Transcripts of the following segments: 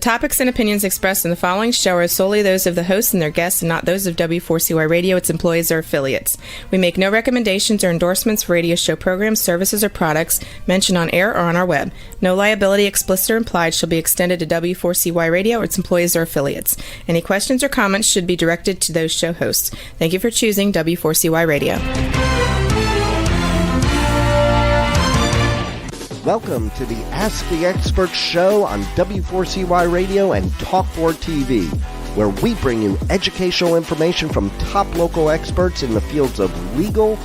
topics and opinions expressed in the following show are solely those of the hosts and their guests and not those of W4CY Radio, its employees, or affiliates. We make no recommendations or endorsements for radio show programs, services, or products mentioned on air or on our web. No liability, explicit or implied, shall be extended to W4CY Radio or its employees or affiliates. Any questions or comments should be directed to those show hosts. Thank you for choosing W4CY Radio. Welcome to the Ask the Expert show on W4CY Radio and Talk4 TV, where we bring you educational information from top local experts in the fields of legal,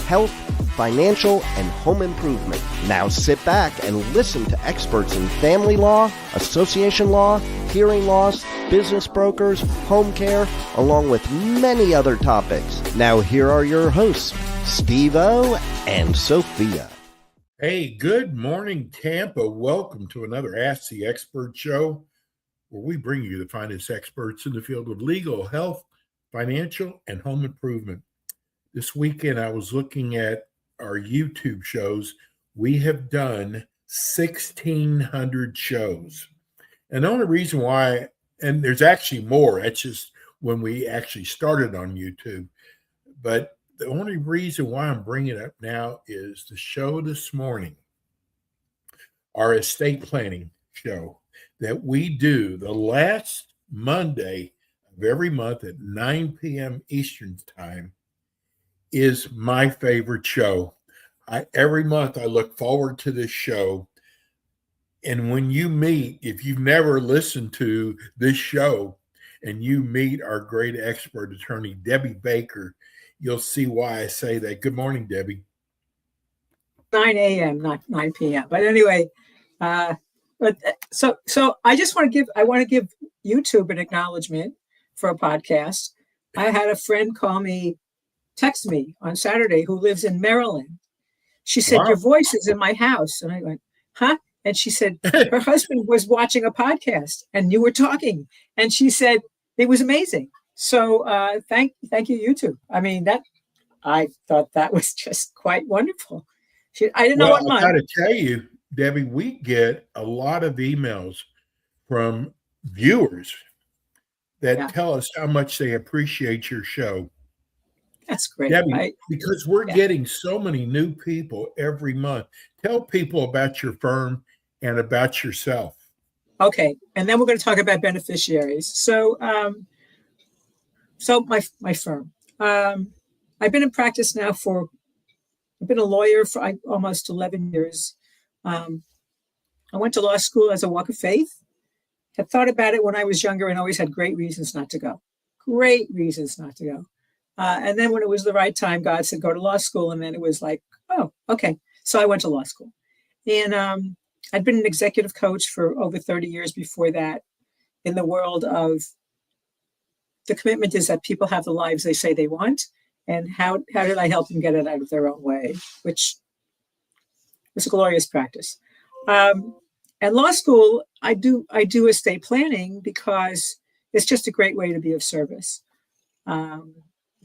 health, financial, and home improvement. Now sit back and listen to experts in family law, association law, hearing loss, business brokers, home care, along with many other topics. Now here are your hosts, Steve-O and Sophia. Hey, good morning, Tampa. Welcome to another Ask the Expert show, where we bring you the finest experts in the field of legal, health, financial, and home improvement. This weekend, I was looking at our YouTube shows. We have done 1,600 shows. And the only reason why, and there's actually more, that's just when we actually started on YouTube, but the only reason why I'm bringing it up now is the show this morning, our estate planning show that we do the last Monday of every month at 9 p.m. Eastern time is my favorite show. Every month I look forward to this show. And when you meet, if you've never listened to this show and you meet our great expert attorney, Debbie Baker, you'll see why I say that. Good morning, Debbie. 9 a.m., not 9 p.m. But anyway, so I just want to give YouTube an acknowledgement for a podcast. I had a friend text me on Saturday who lives in Maryland. She said, "Your voice is in my house." And I went, "Huh?" And she said, her husband was watching a podcast and you were talking. And she said, it was amazing. So thank you, YouTube. I mean, I thought that was just quite wonderful. I didn't know what month. I got to tell you, Debbie, we get a lot of emails from viewers that tell us how much they appreciate your show. That's great. Debbie, because we're getting so many new people every month. Tell people about your firm and about yourself. Okay. And then we're going to talk about beneficiaries. So my firm, I've been in practice now I've been a lawyer for almost 11 years. I went to law school as a walk of faith, had thought about it when I was younger and always had great reasons not to go. And then when it was the right time, God said, go to law school. And then it was like, oh, okay. So I went to law school. And I'd been an executive coach for over 30 years before that in the world of the commitment is that people have the lives they say they want. And how did I help them get it out of their own way, which was a glorious practice. At law school, I do estate planning because it's just a great way to be of service.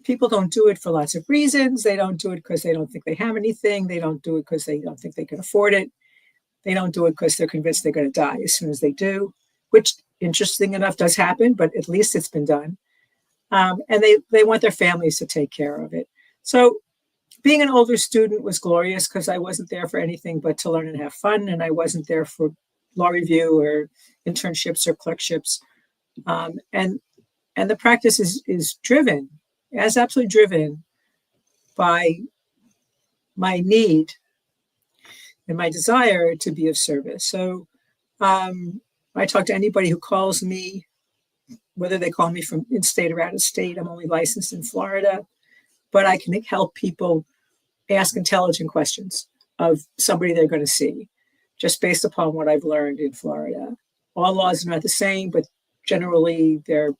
People don't do it for lots of reasons. They don't do it because they don't think they have anything. They don't do it because they don't think they can afford it. They don't do it because they're convinced they're going to die as soon as they do, which, interesting enough, does happen, but at least it's been done. And they want their families to take care of it. So being an older student was glorious because I wasn't there for anything but to learn and have fun. And I wasn't there for law review or internships or clerkships. And the practice is absolutely driven by my need and my desire to be of service. So I talk to anybody who calls me, whether they call me from in-state or out of state. I'm only licensed in Florida, but I can help people ask intelligent questions of somebody they're going to see, just based upon what I've learned in Florida. All laws are not the same, but generally they're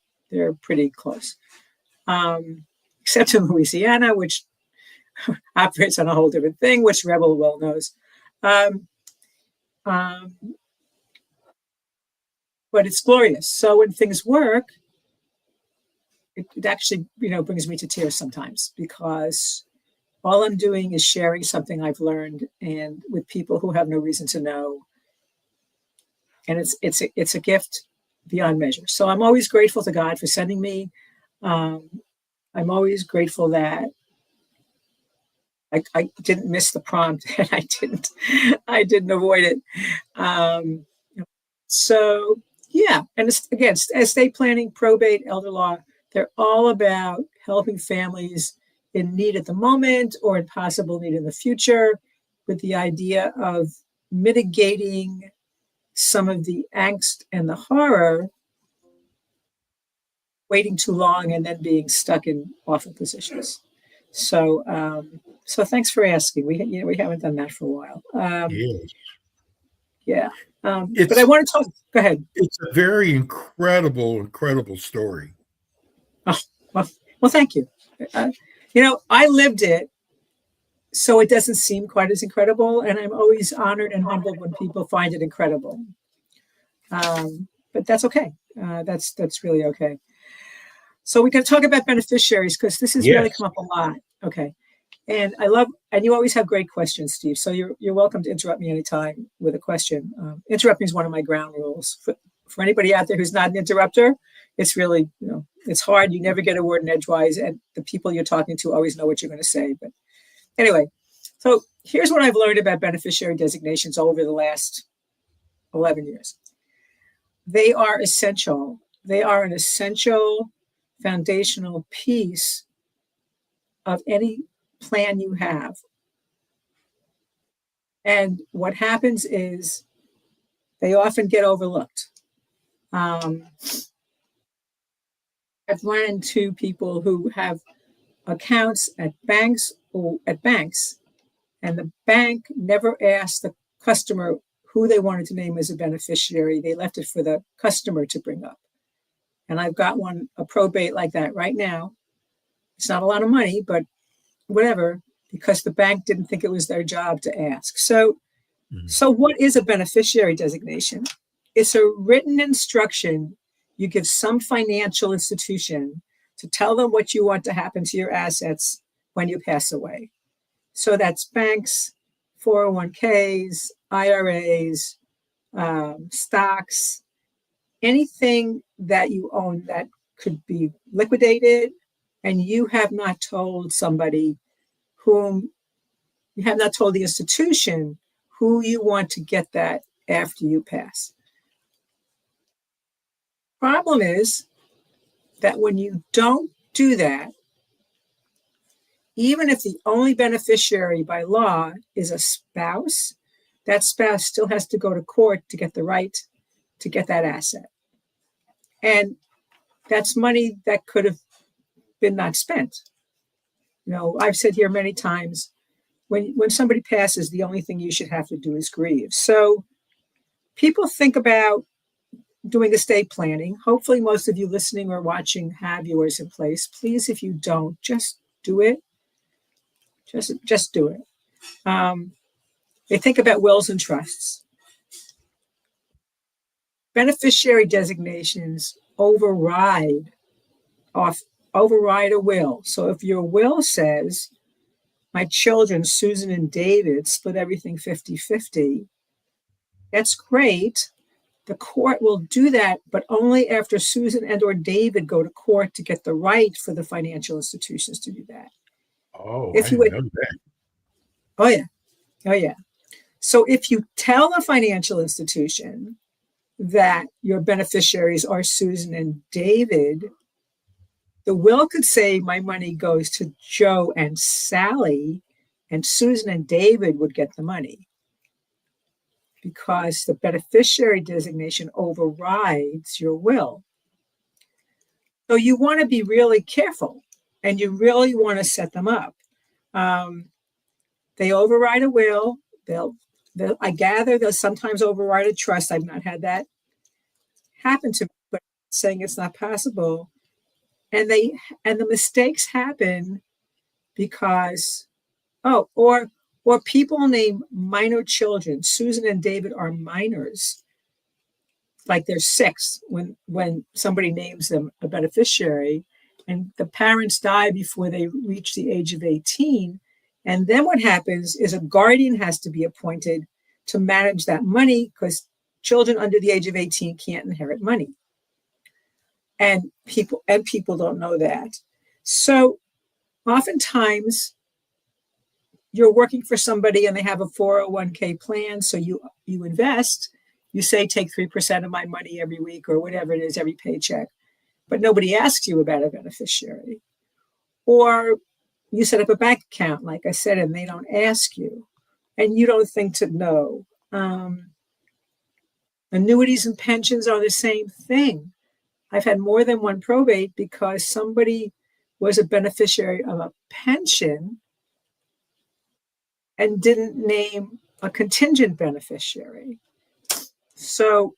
pretty close. Except in Louisiana, which operates on a whole different thing, which Rebel well knows. But it's glorious. So when things work, it actually, brings me to tears sometimes, because all I'm doing is sharing something I've learned and with people who have no reason to know. And it's a gift beyond measure. So I'm always grateful to God for sending me. I'm always grateful that I didn't miss the prompt and I didn't avoid it. Um, so yeah, and again, estate planning, probate, elder law, they're all about helping families in need at the moment or in possible need in the future, with the idea of mitigating some of the angst and the horror, waiting too long and then being stuck in awful positions. So, so thanks for asking. We haven't done that for a while. Yes. Yeah. But I want to talk. Go ahead. It's a very incredible story. Oh, well, thank you. I lived it, so it doesn't seem quite as incredible, and I'm always honored and humbled when people find it incredible. But that's okay. That's really okay. So we can talk about beneficiaries because this has really come up a lot. Okay. And and you always have great questions, Steve. So you're welcome to interrupt me anytime with a question. Interrupting is one of my ground rules. For anybody out there who's not an interrupter, it's really, it's hard. You never get a word in edgewise, and the people you're talking to always know what you're going to say. But anyway, so here's what I've learned about beneficiary designations over the last 11 years. They are essential. They are an essential foundational piece of any plan you have. And what happens is they often get overlooked. I've run into people who have accounts at banks, and the bank never asked the customer who they wanted to name as a beneficiary. They left it for the customer to bring up. And I've got a probate like that right now. It's not a lot of money, but whatever, because the bank didn't think it was their job to ask. So what is a beneficiary designation? It's a written instruction you give some financial institution to tell them what you want to happen to your assets when you pass away. So that's banks, 401ks, IRAs, stocks, anything that you own that could be liquidated, and you have not told somebody you have not told the institution who you want to get that after you pass. Problem is that when you don't do that, even if the only beneficiary by law is a spouse, that spouse still has to go to court to get the right to get that asset. And that's money that could have been not spent. I've said here many times, when somebody passes, the only thing you should have to do is grieve. So people think about doing estate planning. Hopefully most of you listening or watching have yours in place. Please, if you don't, just do it. Just do it. They think about wills and trusts. Beneficiary designations override a will. So if your will says, my children, Susan and David, split everything 50-50, that's great. The court will do that, but only after Susan and or David go to court to get the right for the financial institutions to do that. Oh, I didn't know that. Oh, yeah. Oh, yeah. So if you tell a financial institution that your beneficiaries are Susan and David, the will could say my money goes to Joe and Sally, and Susan and David would get the money because the beneficiary designation overrides your will. So you want to be really careful, and you really want to set them up. They override a will. I gather they'll sometimes override a trust. I've not had that happen to me, but I'm saying it's not possible. And the mistakes happen because, or people name minor children. Susan and David are minors, like they're 6 when somebody names them a beneficiary, and the parents die before they reach the age of 18. And then what happens is a guardian has to be appointed to manage that money because children under the age of 18 can't inherit money. And people don't know that. So oftentimes you're working for somebody and they have a 401k plan. So you invest, you say, take 3% of my money every week or whatever it is, every paycheck, but nobody asks you about a beneficiary. Or you set up a bank account, like I said, and they don't ask you and you don't think to know. Annuities and pensions are the same thing. I've had more than one probate because somebody was a beneficiary of a pension and didn't name a contingent beneficiary. So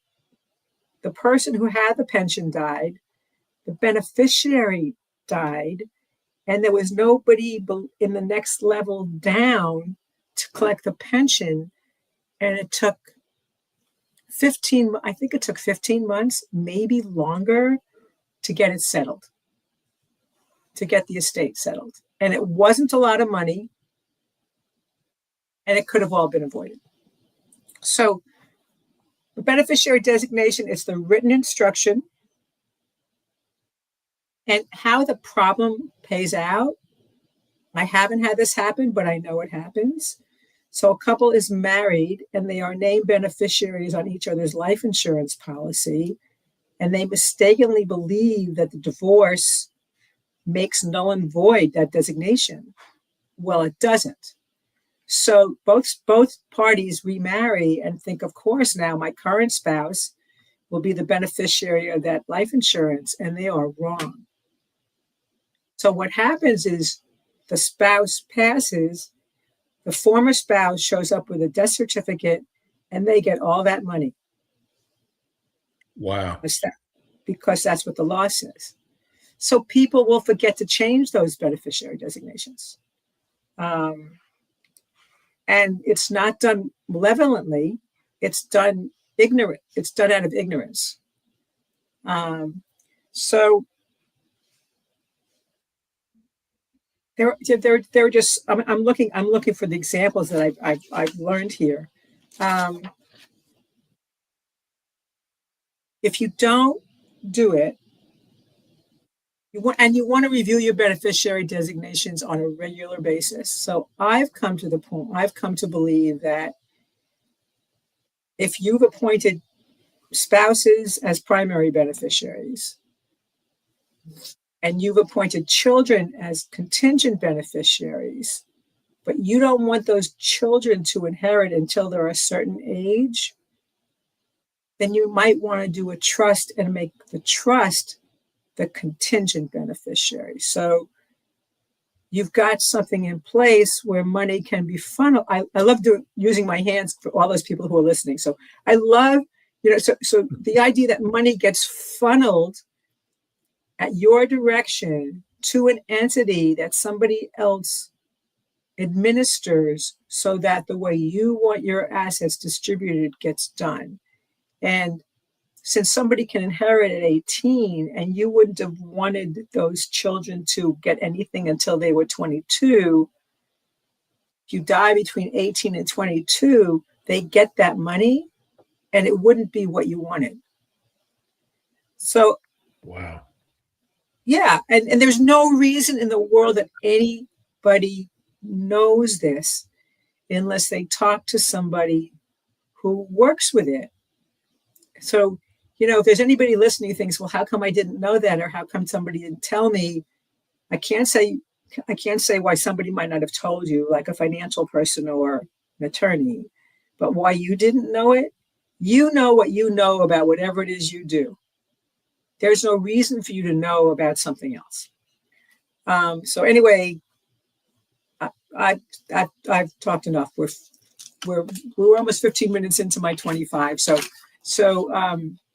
the person who had the pension died, the beneficiary died, and there was nobody in the next level down to collect the pension. And it took 15 months, maybe longer, to get it settled, to get the estate settled. And it wasn't a lot of money, and it could have all been avoided. So the beneficiary designation is the written instruction, and how the problem pays out. I haven't had this happen, but I know it happens. So a couple is married and they are named beneficiaries on each other's life insurance policy, and they mistakenly believe that the divorce makes null and void that designation. Well, it doesn't. So both parties remarry and think, of course, now my current spouse will be the beneficiary of that life insurance, and they are wrong. So what happens is the spouse passes, the former spouse shows up with a death certificate, and they get all that money. Wow. Because that's what the law says. So people will forget to change those beneficiary designations. And it's not done malevolently. It's done ignorant. It's done out of ignorance. So they're just. I'm looking for the examples that I've learned here. If you don't do it, you want to review your beneficiary designations on a regular basis. So I've come to believe that if you've appointed spouses as primary beneficiaries and you've appointed children as contingent beneficiaries, but you don't want those children to inherit until they're a certain age, then you might want to do a trust and make the trust the contingent beneficiary. So you've got something in place where money can be funneled. I love using my hands for all those people who are listening. So I love, so the idea that money gets funneled at your direction to an entity that somebody else administers so that the way you want your assets distributed gets done. And since somebody can inherit at 18 and you wouldn't have wanted those children to get anything until they were 22, if you die between 18 and 22, they get that money and it wouldn't be what you wanted. So, wow. Yeah. And there's no reason in the world that anybody knows this unless they talk to somebody who works with it. So, if there's anybody listening who thinks, well, how come I didn't know that? Or how come somebody didn't tell me? I can't say why somebody might not have told you, like a financial person or an attorney, but why you didn't know it. You know what you know about whatever it is you do. There's no reason for you to know about something else. So anyway, I've talked enough. We're almost 15 minutes into my 25.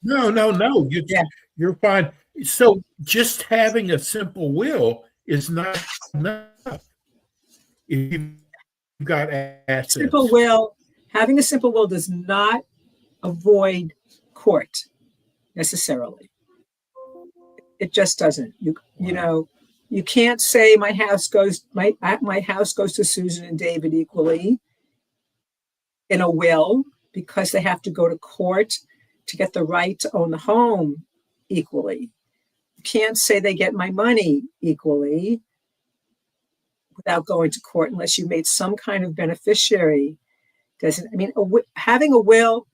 No. You're fine. So just having a simple will is not enough. If you've got assets. Having a simple will does not avoid court necessarily. It just doesn't. You can't say my house goes to Susan and David equally in a will, because they have to go to court to get the right to own the home equally. can't say they get my money equally without going to court unless you made some kind of beneficiary. Having a will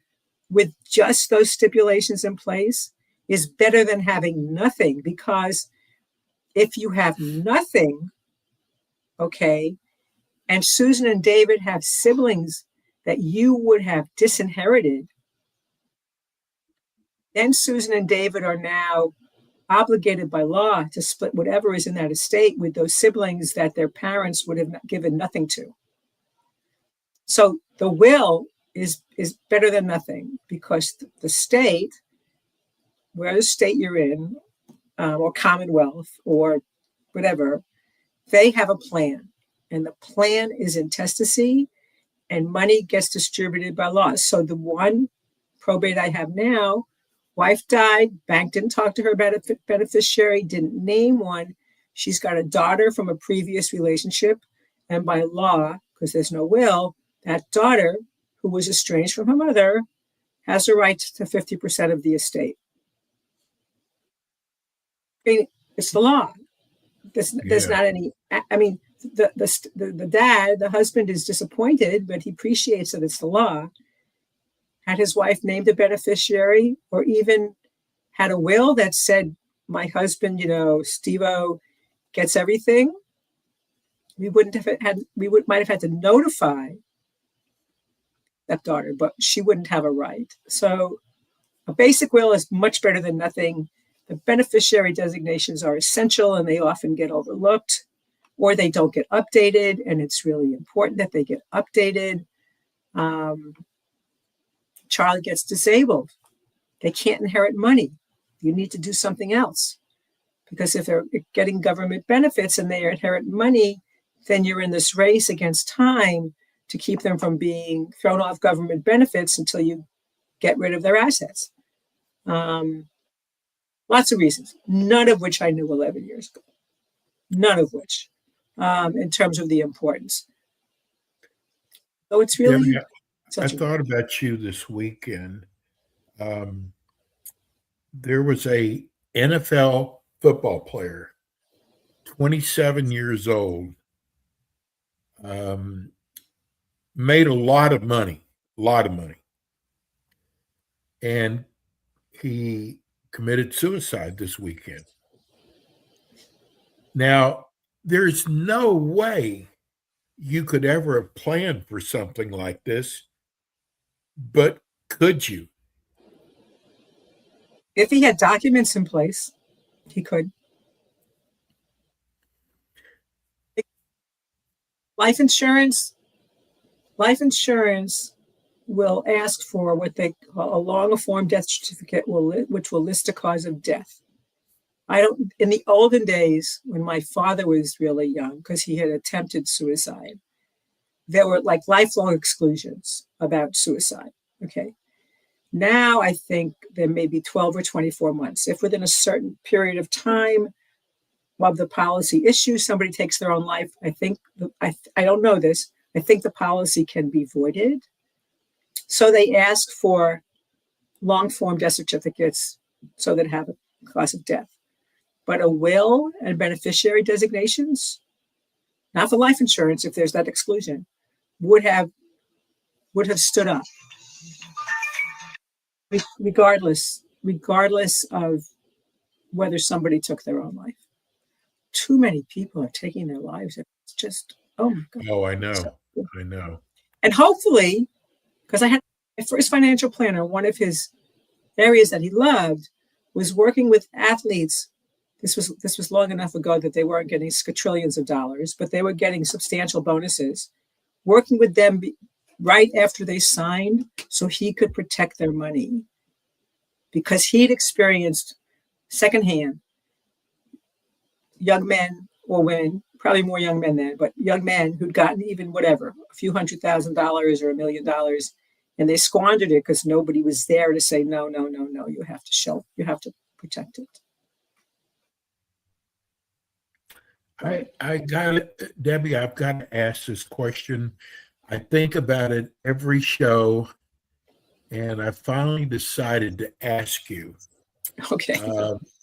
with just those stipulations in place is better than having nothing, because if you have nothing, okay, and Susan and David have siblings that you would have disinherited, then Susan and David are now obligated by law to split whatever is in that estate with those siblings that their parents would have given nothing to. So the will is better than nothing, because the state, where the state you're in, or Commonwealth or whatever, they have a plan, and the plan is intestacy, and money gets distributed by law. So the one probate I have now, wife died, bank didn't talk to her about a beneficiary, didn't name one. She's got a daughter from a previous relationship, and by law, because there's no will, that daughter, who was estranged from her mother, has a right to 50% of the estate. I mean, it's the law. There's not any. I mean, the dad, the husband, is disappointed, but he appreciates that it's the law. Had his wife named a beneficiary, or even had a will that said, "My husband, Steve-O, gets everything," we wouldn't have had. Might have had to notify that daughter, but she wouldn't have a right. So, a basic will is much better than nothing. The beneficiary designations are essential, and they often get overlooked, or they don't get updated, and it's really important that they get updated. Child gets disabled. They can't inherit money. You need to do something else, because if they're getting government benefits and they inherit money, then you're in this race against time to keep them from being thrown off government benefits until you get rid of their assets. Lots of reasons, none of which I knew 11 years ago. None of which, in terms of the importance. So it's really... Yeah, I thought about you this weekend. There was a NFL football player, 27 years old, made a lot of money, and he committed suicide this weekend. Now, there's no way you could ever have planned for something like this, but could you? If he had documents in place, he could. Life insurance will ask for what they call a longer-form death certificate, which will list a cause of death. In the olden days, when my father was really young, because he had attempted suicide, there were like lifelong exclusions about suicide. Okay. Now I think there may be 12 or 24 months. If within a certain period of time of the policy issue, somebody takes their own life, I think, I don't know this, I think the policy can be voided. So they ask for long-form death certificates so that have a cause of death. But a will and beneficiary designations, not for life insurance, if there's that exclusion, would have stood up, regardless of whether somebody took their own life. Too many people are taking their lives. It's just, oh my God. Oh, I know. I know. And hopefully, because I had my first financial planner, one of his areas that he loved was working with athletes. This was long enough ago that they weren't getting squatrillions of dollars, but they were getting substantial bonuses, working with them right after they signed so he could protect their money, because he'd experienced secondhand young men or women, probably more young men then, but young men who'd gotten even whatever, a few $100,000 or $1 million, and they squandered it because nobody was there to say, no, you have to protect it. I got it, Debbie. I've got to ask this question. I think about it every show, and I finally decided to ask you. Okay.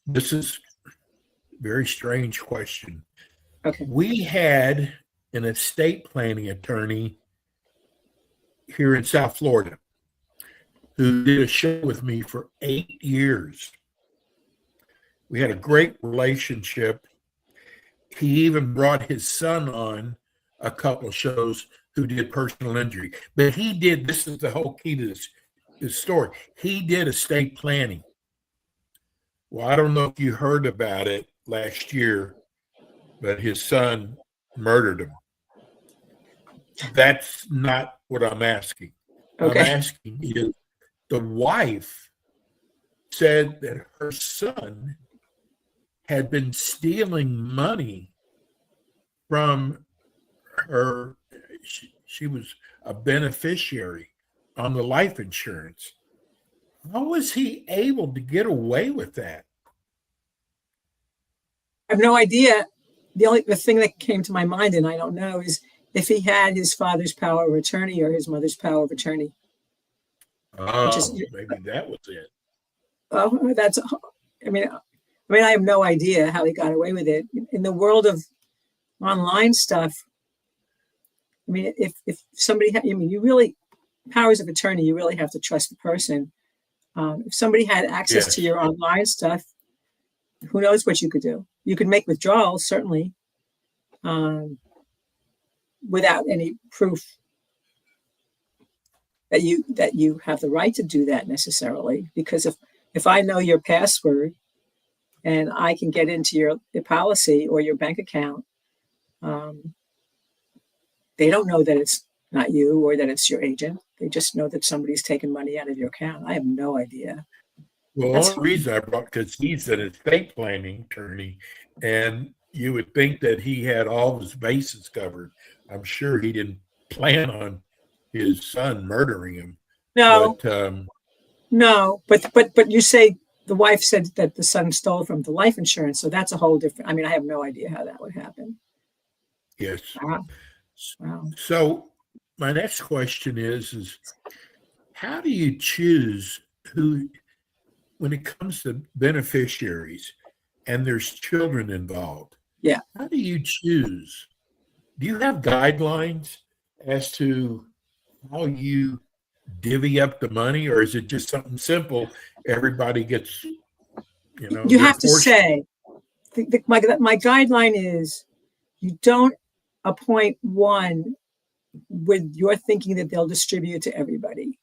This is very strange question. Okay. We had an estate planning attorney here in South Florida who did a show with me for 8 years. We had a great relationship. He even brought his son on a couple of shows who did personal injury. But he did, this is the whole key to this story. He did estate planning. Well, I don't know if you heard about it last year, but his son murdered him. That's not what I'm asking. Okay. I'm asking is the wife said that her son had been stealing money from her. She was a beneficiary on the life insurance. How was he able to get away with that? I have no idea. The thing that came to my mind, and I don't know, is if he had his father's power of attorney or his mother's power of attorney. Oh, maybe that was it. Oh, that's. I mean, I have no idea how he got away with it. In the world of online stuff, I mean, if somebody, you really, powers of attorney, you really have to trust the person. If somebody had access to your online stuff, who knows what you could do? You could make withdrawals, certainly, without any proof that you have the right to do that necessarily. Because if I know your password and I can get into your policy or your bank account, they don't know that it's not you or that it's your agent. They just know that somebody's taken money out of your account. I have no idea. Well, the only reason I brought, because he's an estate planning attorney, and you would think that he had all of his bases covered. I'm sure he didn't plan on his son murdering him. No, but, but you say the wife said that the son stole from the life insurance, so that's a whole different. I mean, I have no idea how that would happen. Yes. Wow. So my next question is how do you choose who, when it comes to beneficiaries and there's children involved? Yeah. How do you choose? Do you have guidelines as to how you divvy up the money, or is it just something simple? Everybody gets, you have to say, my guideline is you don't appoint one with your thinking that they'll distribute to everybody.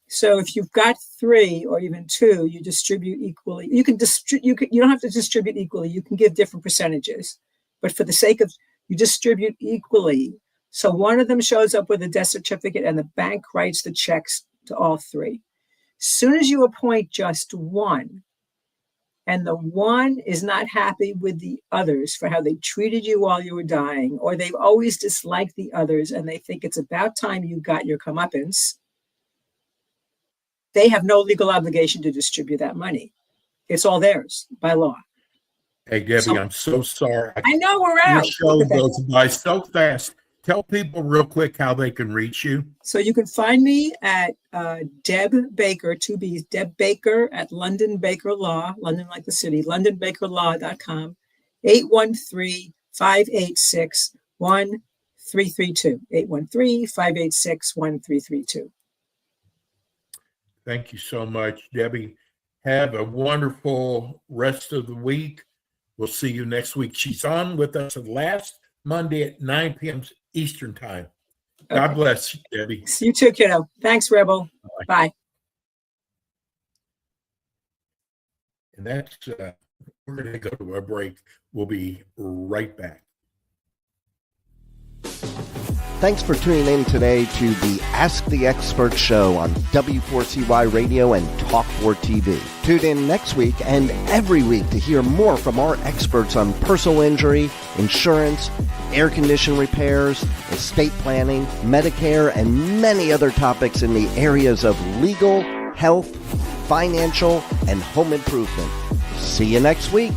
So if you've got 3 or even 2, you distribute equally. You don't have to distribute equally. You can give different percentages, but for the sake of, you distribute equally. So one of them shows up with a death certificate and the bank writes the checks to all 3. As soon as you appoint just one, and the one is not happy with the others for how they treated you while you were dying, or they've always disliked the others and they think it's about time you got your comeuppance, they have no legal obligation to distribute that money. It's all theirs by law. Hey, Debbie, I'm so sorry. I know we're out. Your show goes by so fast. Tell people real quick how they can reach you. So you can find me at Deb Baker, 2 B's, Deb Baker at London Baker Law, London like the city, londonbakerlaw.com, 813-586-1332, 813-586-1332. Thank you so much, Debbie. Have a wonderful rest of the week. We'll see you next week. She's on with us last Monday at 9 p.m. Eastern time. God bless you, Debbie. You too, kiddo. Thanks, Rebel. Bye. And that's, we're going to go to a break. We'll be right back. Thanks for tuning in today to the Ask the Expert show on W4CY Radio and Talk4 TV. Tune in next week and every week to hear more from our experts on personal injury, insurance, air condition repairs, estate planning, Medicare, and many other topics in the areas of legal, health, financial, and home improvement. See you next week.